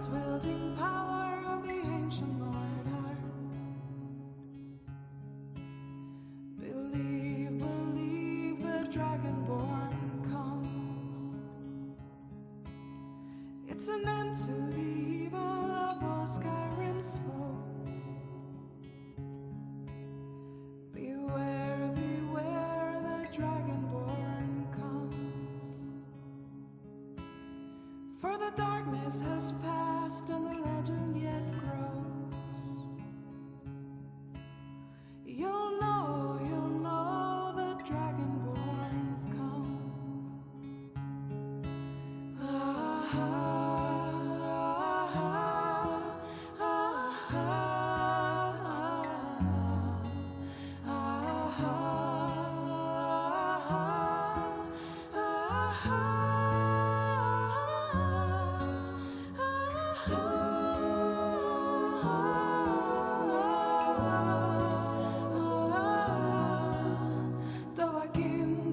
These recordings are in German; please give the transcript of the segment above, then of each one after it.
axe wielding power of the ancient order. Believe, believe the Dragonborn comes. It's an end to the evil of all Skyrim's foes. Beware, beware, the Dragonborn comes. For the darkness has passed and the legend yet grows. You'll know the Dragonborns come. Ah, ah, ah, ah,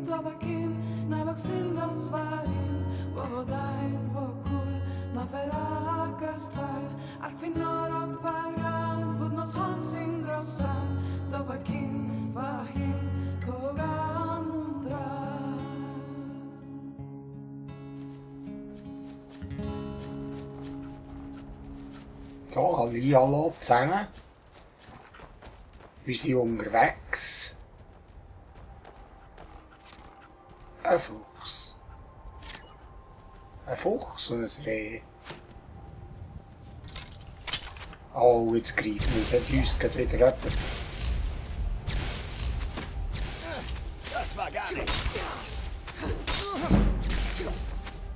Tobakin, naloksin los varin, vodain vokul, maferakas klar, alfinor och palgan, fudnos honsin grossan, Tobakin, fahim, kogan mundrar. So, hallo zusammen. Wir sind unterwegs. Ein Fuchs. Ein Fuchs und ein Reh. Oh, jetzt greift mich uns gerade wieder jemand. Das war gar nicht.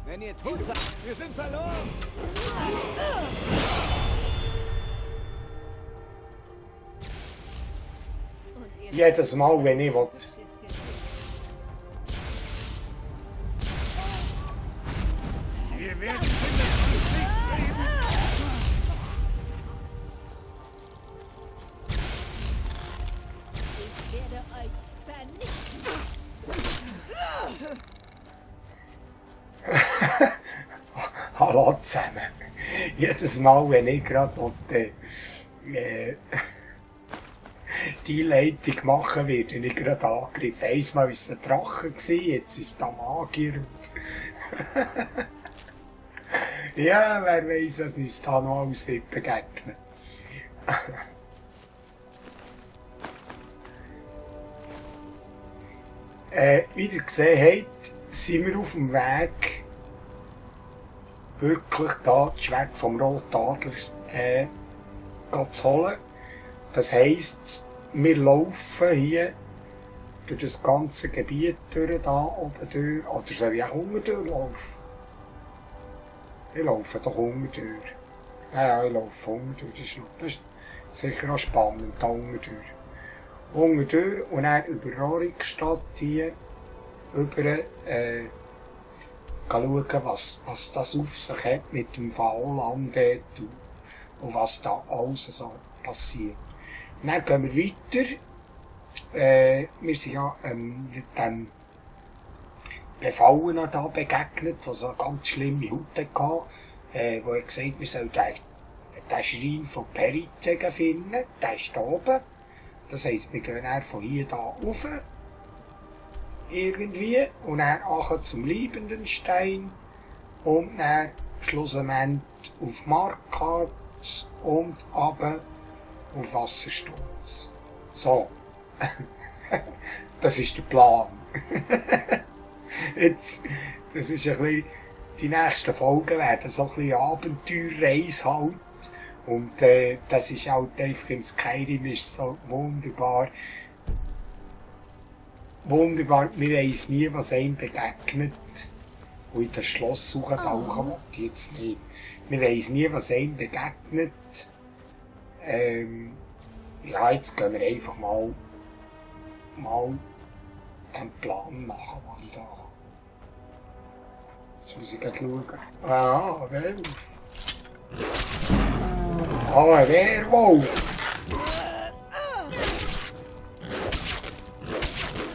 Wenn ihr tot seid, wir sind verloren. Jedes Mal, wenn ich will. Wir werden mindestens nicht leben. Ich werde euch vernichten. Hallo zusammen. Jedes Mal, wenn ich gerade die Leitung machen werde, ich gerade angegriffen. Einmal war es ein Drache, jetzt ist es der Magier. Und ja, wer weiss, was uns da noch alles wird begegnen. Wie ihr gesehen habt, sind wir auf dem Weg, wirklich da das Schwert vom Roten Adler zu holen. Das heisst, wir laufen hier durch das ganze Gebiet durch, da oben durch, oder soll ich auch unten durchlaufen? Ich laufe doch unten durch. Ja, ich laufe unten durch, das ist sicher auch spannend, da unten durch. Unten durch und dann über Rorikstadt hier, über, schauen, was das auf sich hat mit dem Fallland und was da alles so passiert. Dann gehen wir weiter. Wir sind ja mit dem Befallenen da begegnet, der so eine ganz schlimme Haut hatte, wo er gesagt hat, wir sollen den Schrein von Peritegen finden, der ist da oben. Das heisst, wir gehen dann von hier da rauf, irgendwie, und dann nachher zum Liebendenstein und dann schlussendlich auf Markart und runter auf Wassersturz. So. Das ist der Plan. Jetzt, das ist ein bisschen, die nächsten Folgen werden so ein bisschen Abenteuerreise halt. Und das ist halt einfach im Skyrim ist so wunderbar. Wunderbar, wir weiss nie, was einem begegnet. Und in das Schloss suchen tauchen will ich jetzt nicht. Wir weiss nie, was einem begegnet. Ja, jetzt gehen wir einfach mal den Plan machen, den ich da habe. Jetzt muss ich gleich schauen. Ah, ein Werwolf. Ah, ein Werwolf.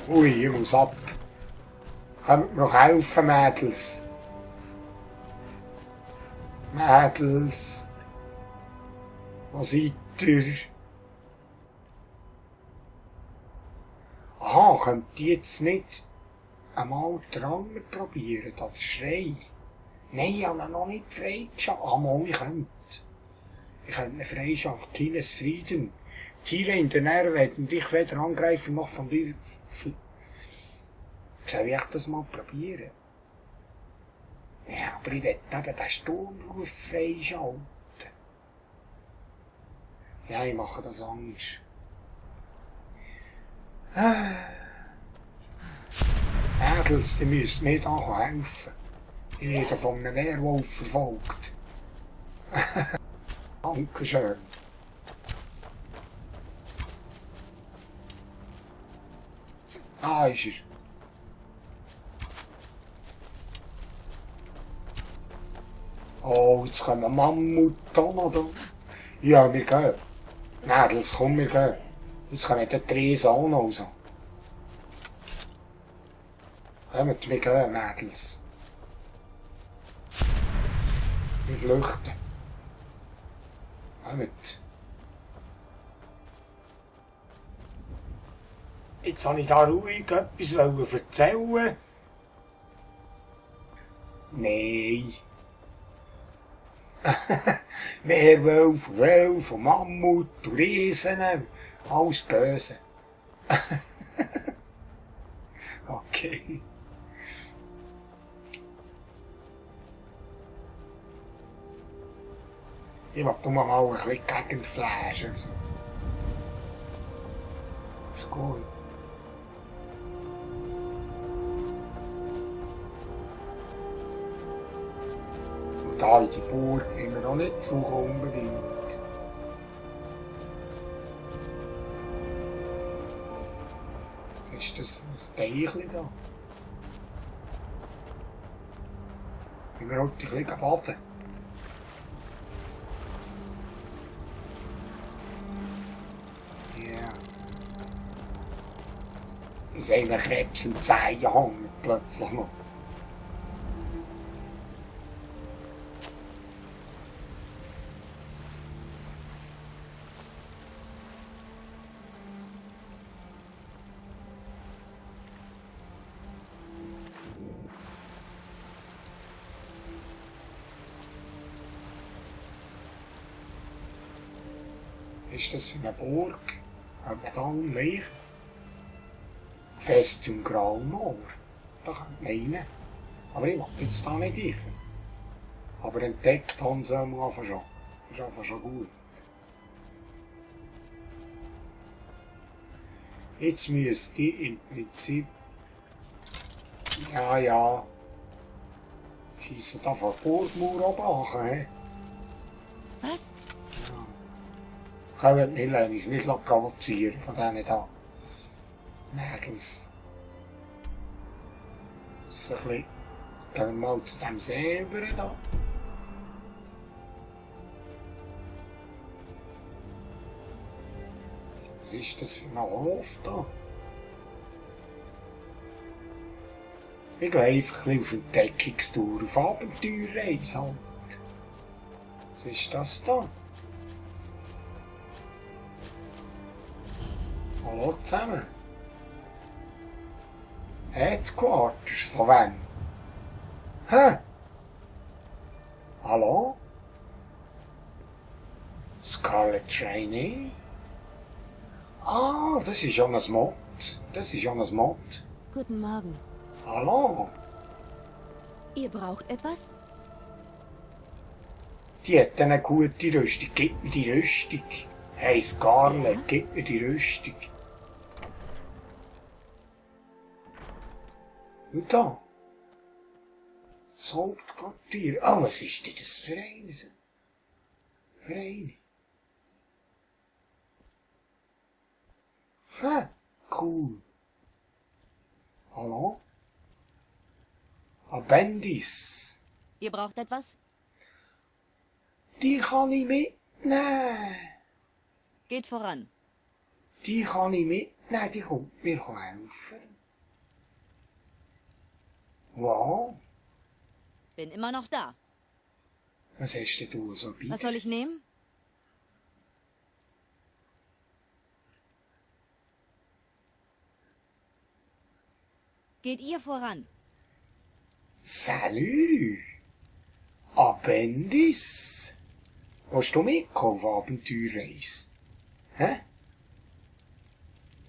Ui, ich muss ab. Könnt mir noch helfen, Mädels? Mädels. Wo seid ihr? Aha, könnt ihr jetzt nicht einmal den Anger probieren, da der Schrei? Nein, ich habe ihn noch nicht freigeschafft. Ah, mal, ich könnte. Ich könnte ihn freischaffen. Kleines Frieden. Tiere in der Nähe werden dich weder angreifen noch von dir... Soll ich das mal probieren? Ja, aber ich will eben den Sturmruf freischalten. Ja, ich mache das anders. Mädels, die müsst mir da helfen. Ich werde von einem Werwolf verfolgt. Dankeschön. Da ist er. Oh, jetzt kommen Mammut auch noch da. Ja, wir gehen. Mädels, komm, wir gehen. Jetzt kommen die Riesen auch noch raus. Kommt, wir gehen, Mädels. Wir flüchten. Kommt. Jetzt wollte ich da ruhig etwas erzählen. Nein. Werwolf, Wölfe, Mammut, Riesen, alles böse. Okay. Ich will mal ein bisschen die Gegend flashen. Also. Ist gut. Und da in die Burg haben wir auch nicht suchen unbedingt. Was ist das für ein Teichchen da? Wenn wir heute ein bisschen baden. Ja. Wir sehen einen Krebs im Zehen hängen plötzlich noch. Ist das für eine Burg? Hat man da umliegen? Festung Graumoor. Da könnte man rein. Aber ich will jetzt da nicht rein. Aber entdeckt haben sie am Anfang schon. Das ist einfach schon gut. Jetzt müsste ich im Prinzip... Ja. Schiessen da von der Burgmauer oben an, he? Was? Können wir uns nicht provozieren von denen da. Mädels. So ein bisschen. Gehen wir mal zu dem See rüber da. Was ist das für ein Hof da? Wir gehen einfach ein bisschen auf Entdeckungstour, auf Abenteuerreise halt. Was ist das da? Hallo zusammen. Headquarters, von wem? Hä? Hallo? Scarlet Trainee? Ah, das ist ja ein Mod. Das ist ja ein Mod. Guten Morgen. Hallo? Ihr braucht etwas? Die hat eine gute Rüstung. Gib mir die Rüstung. Hey Scarlet, gib mir die Rüstung. Und da? Das Hauptquartier. Oh, was ist denn das für eine? Für eine? Hä? Cool. Hallo? Bendis. Ihr braucht etwas? Die kann ich mitnehmen. Geht voran. Die kann ich mitnehmen. Die kommt mir helfen. Wow. Bin immer noch da. Was hast denn du so bei Was dir? soll ich nehmen? Geht ihr voran. Salut! Abendis! Willst du mitkommen auf Abenteuerreise? Hä?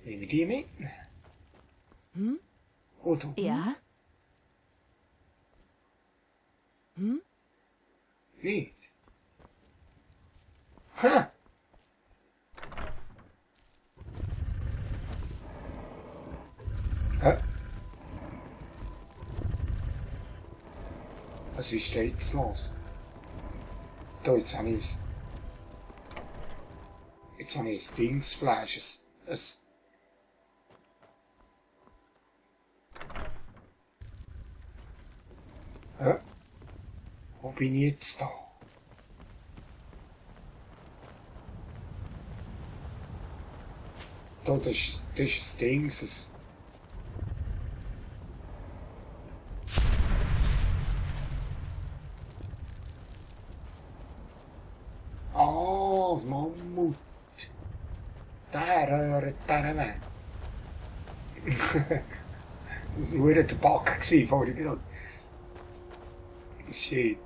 Will ich dich mitnehmen? Hm? Und du? Ja? Nicht? Hä? Hä? Was ist da jetzt los? Da, jetzt habe ich ein Dingsfleisch, ein Hä? Wo bin ich jetzt da? Da, das ist ein Dings, Ah, das Mammut. Der röhrt dieser Mann. Das war der Back vorhin gerade. Shit.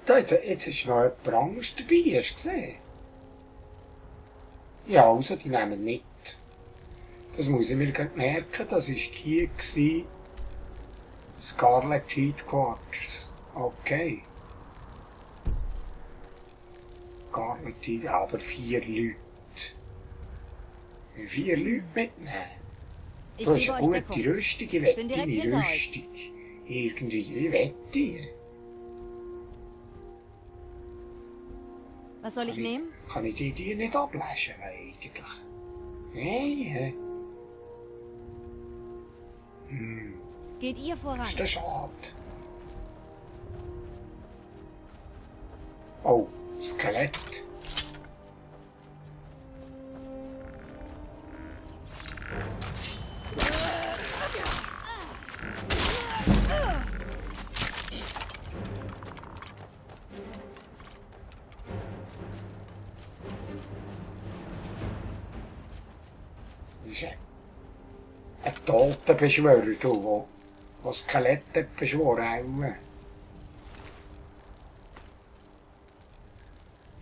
Da, jetzt ist noch jemand anderes dabei, hast du gesehen? Ja, also, die nehmen mit. Das muss ich mir gleich merken, das war hier gewesen. Scarlet Headquarters. Okay. Scarlet Headquarters, aber 4 Leute. 4 Leute mitnehmen. Ich Du hast gebe eine euch gute Deckung. Rüstung, ich bin wette direkt deine hinter euch. Rüstung. Irgendwie, ich wette. Was soll ich nehmen? Kann ich die nicht ablesen eigentlich? Nein, Geht ihr voran. ist das schade. Oh, Skelett. Das ist ein Totenbeschwörer, du, der Skelette beschworen auch.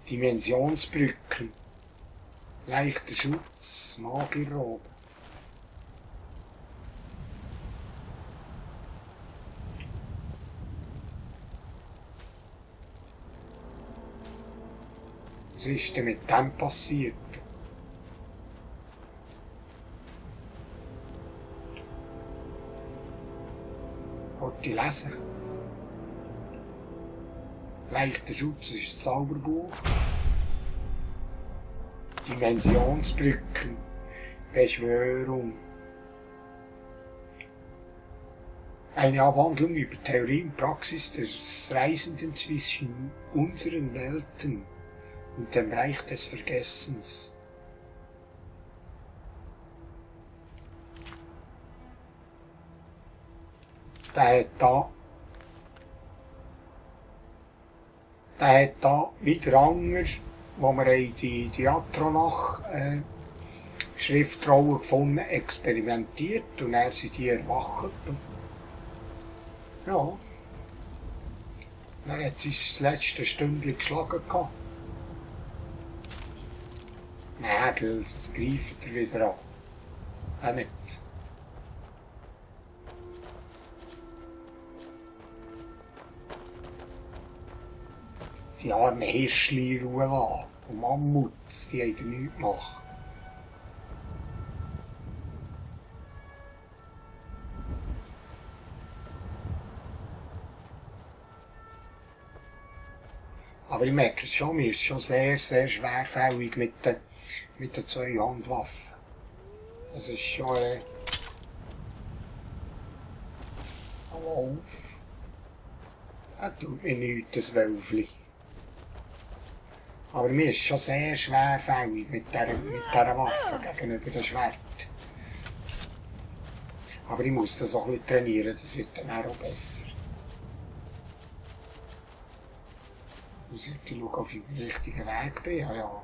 Dimensionsbrücken. Leichter Schutz, Magierrobe. Was ist denn mit dem passiert? Wollt ihr lesen? Leichter Schutz ist das Zauberbuch. Dimensionsbrücken. Beschwörung. Eine Abhandlung über Theorie und Praxis des Reisenden zwischen unseren Welten und dem Reich des Vergessens. Der hat da wieder Anger, wo wir die Atronach Schriftrollen gefunden, experimentiert und er sind die erwacht. Ja. Dann hat sie das letzte Stündchen geschlagen gehabt. Mädel, was greift er wieder an? Auch nicht. Die armen Hirschli in Ruhe lassen. Und Mammuts, die haben da nichts gemacht. Aber ich merke es schon, mir ist schon sehr, sehr schwerfällig mit den 2 Handwaffen. Es ist schon, auf. Er tut mir nichts, das Wölfli. Aber mir ist schon sehr schwerfällig mit dieser Waffe gegenüber dem Schwert. Aber ich muss das auch ein bisschen trainieren, das wird dann auch besser. Ich sollte schauen, ob ich auf dem richtigen Weg bin. Ja, ja.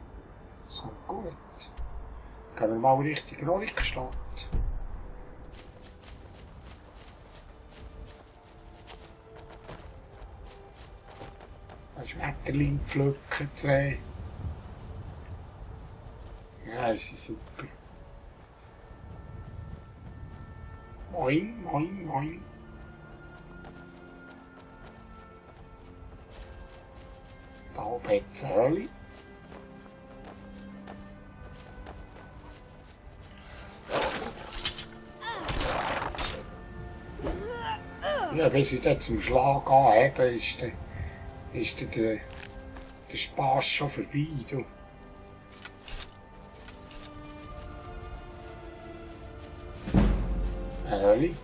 So gut. Gehen wir mal Richtung Rolikstadt. Ein Schmetterling pflücken, 2. Ja, sie sind super. Moin, moin, moin. Da oben hat es Höhle. Ja, bis ich dann zum Schlag anhebe, ist der Spaß schon vorbei. Du. Eine Höhle.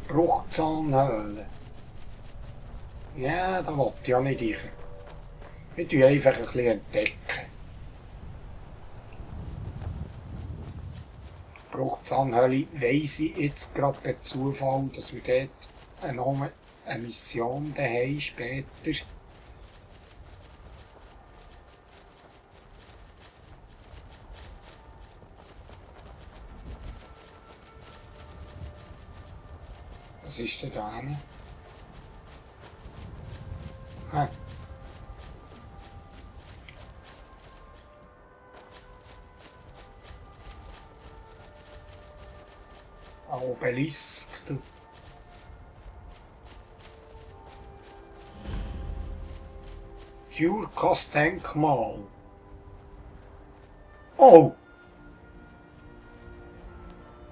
Bruchzahnhöhle. Ja, da wollte ich auch nicht rein. Wir tun einfach ein bisschen entdecken. Bruchzahnhöhle weiss ich jetzt gerade per Zufall, dass wir dort noch eine Mission haben später. Was ist denn da hinten? Obelisk, du. Jurkos-Denkmal. Oh!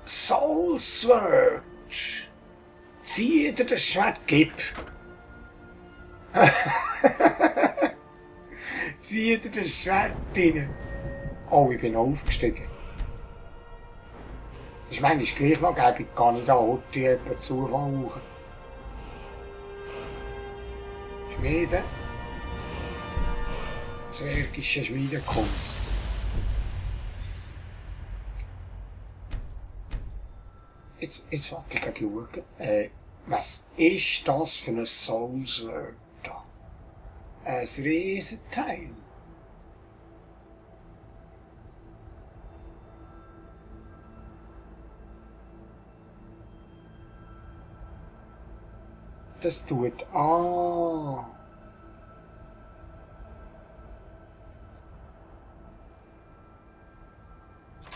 Soul Sword! Zieh dir das Schwert, gib! Zieh dir das Schwert rein! Oh, ich bin aufgestiegen. Das ist manchmal gleich noch gäbig, kann ich da heute jemanden zufangen. Schmieden. Zwergische Schmiedekunst. Jetzt wollte ich gerade schauen, was ist das für ein Soul Sword da? Ein Riesenteil. Das tut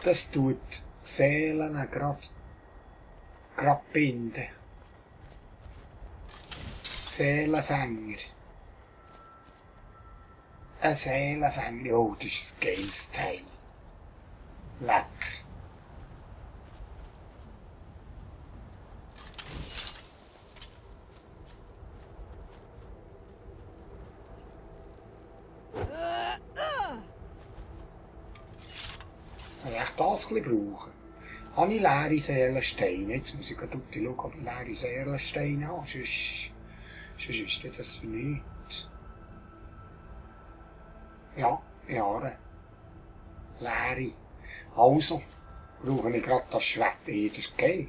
das tut die Seelen grad binden. Seelenfänger. Ein Seelenfänger. Oh, das ist ein geiles Teil. Leck. Kann ich echt das ein bisschen brauchen? Habe ich leere Seelensteine? Jetzt muss ich gerade schauen, ob ich leere Seelensteine habe. Sonst ist das für nichts. Ja, Jahre. Leere. Also, brauche ich gerade das Schwert. Das ist geil.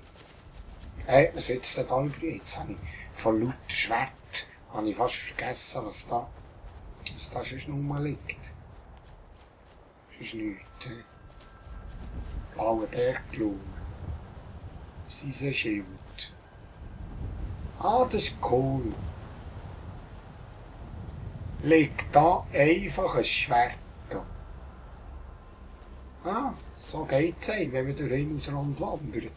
Was jetzt da übrig? Jetzt habe ich von lauter Schwert habe ich fast vergessen, was da sonst rumliegt. Das ist nichts. Blaue Bergblume. Seisenschild. Ah, das ist cool. Liegt da einfach ein Schwert. Ah, so geht's ein, wenn man durch den Himmelsrand wandert.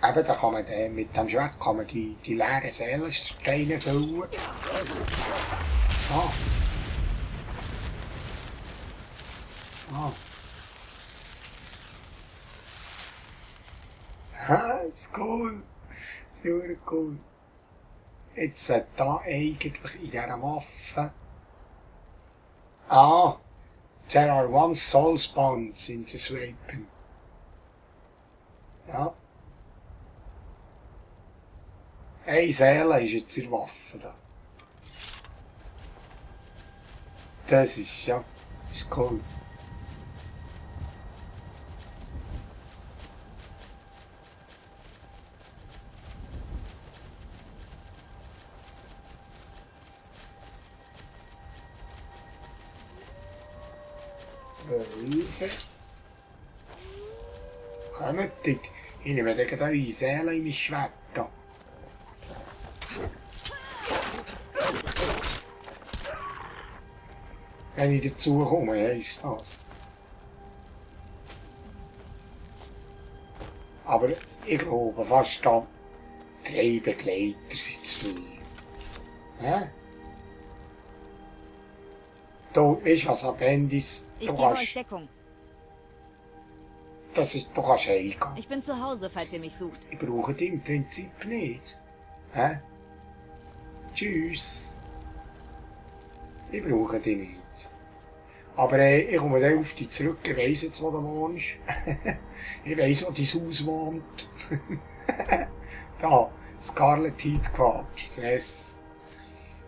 Eben, da kann man mit dem Schwert kann man die leeren Seelensteine füllen. So. Ah. Ah, ist cool. Super cool. Jetzt sollte da eigentlich in dieser Waffe... Ah, there are one soul spawns in this weapon. Ja. Eine Seele ist jetzt in der Waffe da. Das ist ja... ist cool. Wölfe. Kommt dort. Ich nehme dann gerade eure Seele in mein Schwert da. Wenn ich dazu komme, heisst das. Aber ich glaube fast da 3 Begleiter sind zu viel. Hä? Du, weißt du was, Appendis, Ich du gebe euch kannst, Deckung. du kannst heimgehen. Ich bin zu Hause, falls ihr mich sucht. Ich brauche dich im Prinzip nicht. Hä? Tschüss. Ich brauche dich nicht. Aber ich komme dann auf dich zurück, ich weiss jetzt, wo du wohnst. Ich weiss, wo dein Haus wohnt. Da, Scarlet Heat Quarters, yes.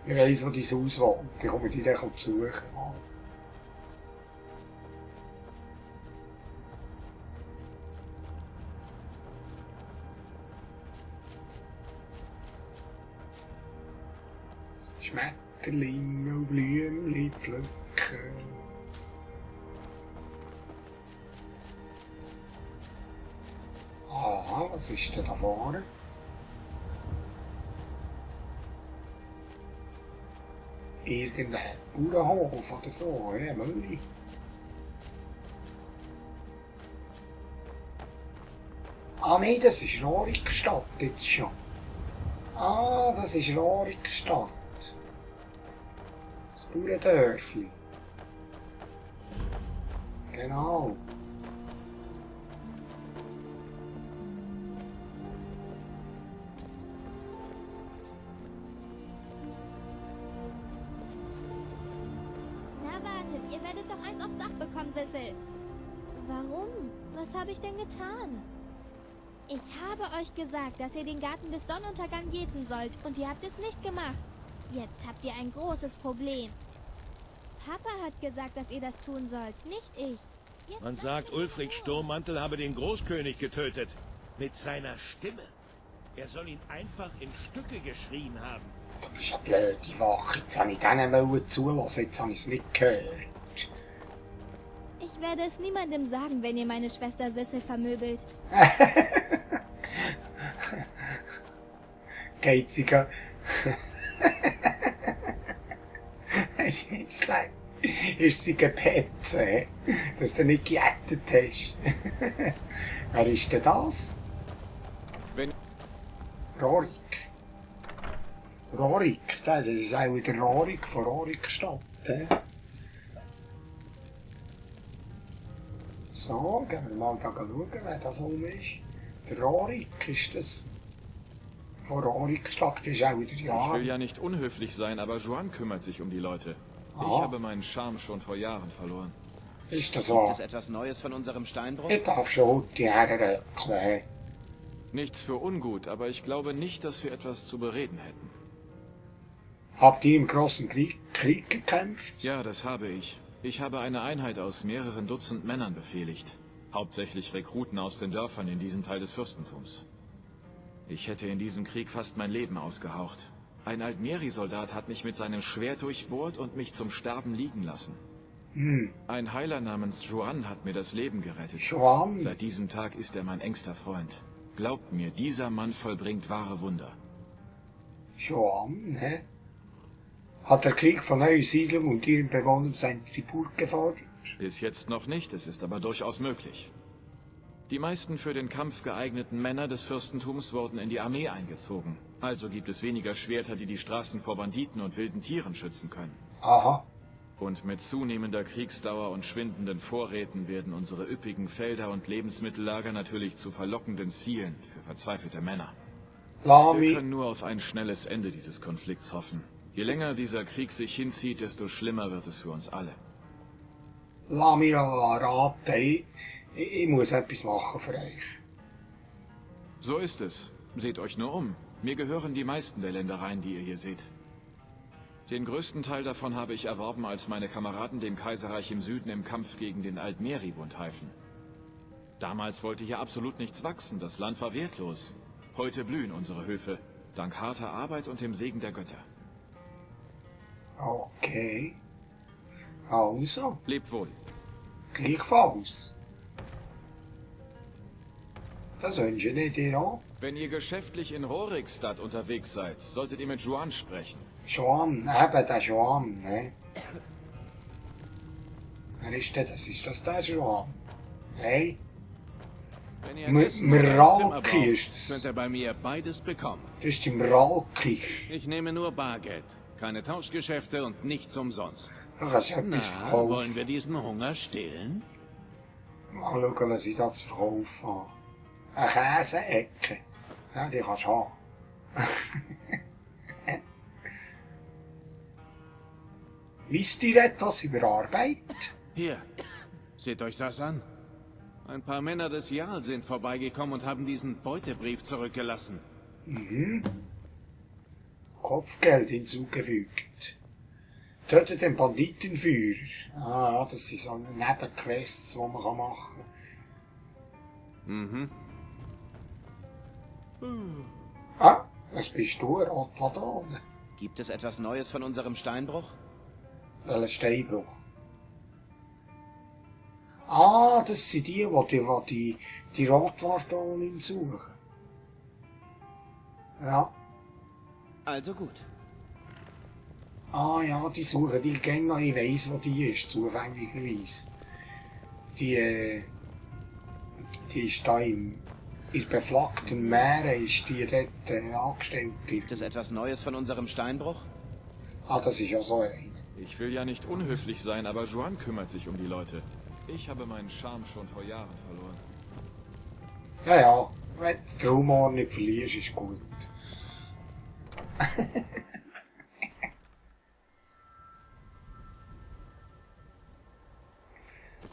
Ich weiss, wo dein Haus wohnt. Ich komme dich dann besuchen. Schmetterlinge und Blümchen pflücken. Aha, was ist denn da vorne? Irgendein Bauernhof oder so, ja, Mülli. Ah nein, das ist Rorikstadt jetzt schon. Ah, das ist Rorikstadt. Das Bauerndörfli. Genau. Na wartet, ihr werdet doch eins aufs Dach bekommen, Sissel. Warum? Was habe ich denn getan? Ich habe euch gesagt, dass ihr den Garten bis Sonnenuntergang gießen sollt und ihr habt es nicht gemacht. Jetzt habt ihr ein großes Problem. Papa hat gesagt, dass ihr das tun sollt, nicht ich. Jetzt Man sagt, Ulfric Sturmmantel habe den Großkönig getötet. Mit seiner Stimme. Er soll ihn einfach in Stücke geschrien haben. Du bist eine blöde Wache. Jetzt habe ich denen zulassen, jetzt habe ich es nicht gehört. Ich werde es niemandem sagen, wenn ihr meine Schwester Sissel vermöbelt. Geiziger. Es ist nicht schlecht. Ist sie gepetzt, dass du nicht gejettet hast. Wer ist denn das? Wenn- Rorik. Rorik, das ist auch wieder Rorik von Rorikstadt. So, gehen wir mal da schauen, wer das ist. Der Rorik ist das. Von Rorikstadt ist auch wieder Ich Jahr. will ja nicht unhöflich sein, aber Joan kümmert sich um die Leute. Ich Ah. habe meinen Charme schon vor Jahren verloren. Ist das Gibt so? es etwas Neues von unserem Steinbruch? Ich darf schon die Herren erklären. Nichts für ungut, aber ich glaube nicht, dass wir etwas zu bereden hätten. Habt ihr im großen Krieg gekämpft? Ja, das habe ich. Ich habe eine Einheit aus mehreren Dutzend Männern befehligt. Hauptsächlich Rekruten aus den Dörfern in diesem Teil des Fürstentums. Ich hätte in diesem Krieg fast mein Leben ausgehaucht. Ein Altmeri-Soldat hat mich mit seinem Schwert durchbohrt und mich zum Sterben liegen lassen. Ein Heiler namens Joan hat mir das Leben gerettet. Joan? Seit diesem Tag ist er mein engster Freund. Glaubt mir, dieser Mann vollbringt wahre Wunder. Joan, hä? Hat der Krieg von eurer Siedlung und ihren Bewohnern seinen Tribut gefordert? Bis jetzt noch nicht, es ist aber durchaus möglich. Die meisten für den Kampf geeigneten Männer des Fürstentums wurden in die Armee eingezogen. Also gibt es weniger Schwerter, die die Straßen vor Banditen und wilden Tieren schützen können. Aha. Und mit zunehmender Kriegsdauer und schwindenden Vorräten werden unsere üppigen Felder und Lebensmittellager natürlich zu verlockenden Zielen für verzweifelte Männer. Wir Lami, können nur auf ein schnelles Ende dieses Konflikts hoffen. Je länger dieser Krieg sich hinzieht, desto schlimmer wird es für uns alle. Lami raten. Ich muss etwas machen für euch. So ist es. Seht euch nur um. Mir gehören die meisten der Ländereien, die ihr hier seht. Den größten Teil davon habe ich erworben, als meine Kameraden dem Kaiserreich im Süden im Kampf gegen den Altmeribund halfen. Damals wollte hier absolut nichts wachsen, das Land war wertlos. Heute blühen unsere Höfe, dank harter Arbeit und dem Segen der Götter. Okay. Also, Lebt wohl. gleichfalls. Das wünsche ich dir auch. Wenn ihr geschäftlich in Rorikstadt unterwegs seid, solltet ihr mit Juan sprechen. Joan, eben der Joan, ne? Wer ist denn das? Ist das der Joan? Hey? Wenn ihr ein Essen Mir oder ein Zimmer Ralki braucht, ist das. könnt ihr bei mir beides bekommen. Das ist im Ralki. Ich nehme nur Bargeld. Keine Tauschgeschäfte und nichts umsonst. Da kannst du etwas Na, wollen wir verkaufen. diesen Hunger stillen? Mal schauen, was ich da zu verkaufen habe. Eine Käseecke. Ja, die kannst du haben. Wisst ihr etwas über Arbeit? Hier, seht euch das an. Ein paar Männer des Jarl sind vorbeigekommen und haben diesen Beutebrief zurückgelassen. Kopfgeld hinzugefügt. Tötet den Banditenführer. Ah, ja, das sind so Nebenquests, die man machen kann. Ah, was bist du, Rotwadone? Gibt es etwas Neues von unserem Steinbruch? Welcher Steinbruch? Ah, das sind die Rotwardonin suchen. Ja. Also gut. Ah ja, die suchen die Gänge, ich weiss, wo die ist, zufälligerweise. Die ist da in beflaggten Meeren, ist die dort angestellt. Gibt es etwas Neues von unserem Steinbruch? Ah, das ist ja so eine. Ich will ja nicht unhöflich sein, aber Juan kümmert sich um die Leute. Ich habe meinen Charme schon vor Jahren verloren. Ja, ja, wenn du den Humor nicht verlierst, ist gut.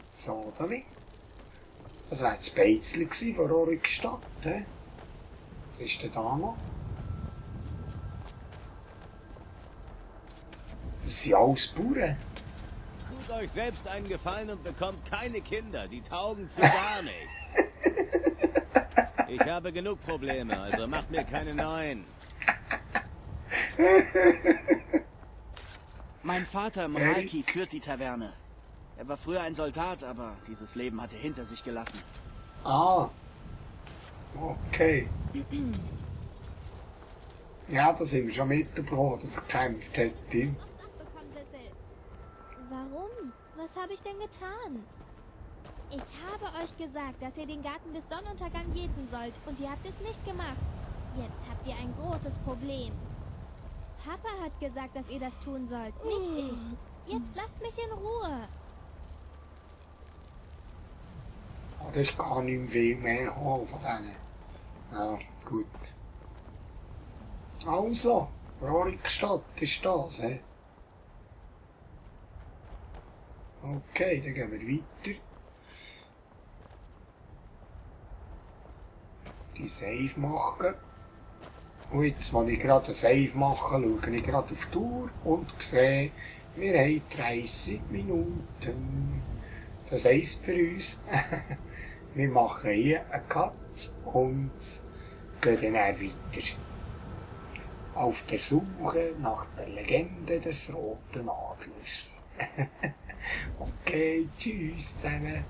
So, dann. Das wäre das Beizli gewesen von Rorikstadt, hä? Was ist denn da noch? Das sind alles Bauern. Tut euch selbst einen Gefallen und bekommt keine Kinder. Die taugen zu gar nichts. Ich habe genug Probleme, also macht mir keine neuen. Mein Vater Mralki führt die Taverne. Er war früher ein Soldat, aber dieses Leben hat er hinter sich gelassen. Ah. Okay. Ja, da sind wir schon mitbekommen, dass er gekämpft hat. Aufs Dach bekommen, Sissel. Warum? Was habe ich denn getan? Ich habe euch gesagt, dass ihr den Garten bis Sonnenuntergang jäten sollt und ihr habt es nicht gemacht. Jetzt habt ihr ein großes Problem. Papa hat gesagt, dass ihr das tun sollt, nicht ich. Jetzt lasst mich in Ruhe. Ah, das ist gar nicht viel mehr gekommen von denen. Ja, gut. Also, Rorikstadt ist das, hä? Okay, dann gehen wir weiter. Die Save machen. Und jetzt, wenn ich gerade einen Save mache, schaue ich gerade auf die Uhr und sehe, wir haben 30 Minuten. Das heisst für uns, wir machen hier einen Cut und gehen dann weiter. Auf der Suche nach der Legende des Roten Adlers. Okay, tschüss zusammen.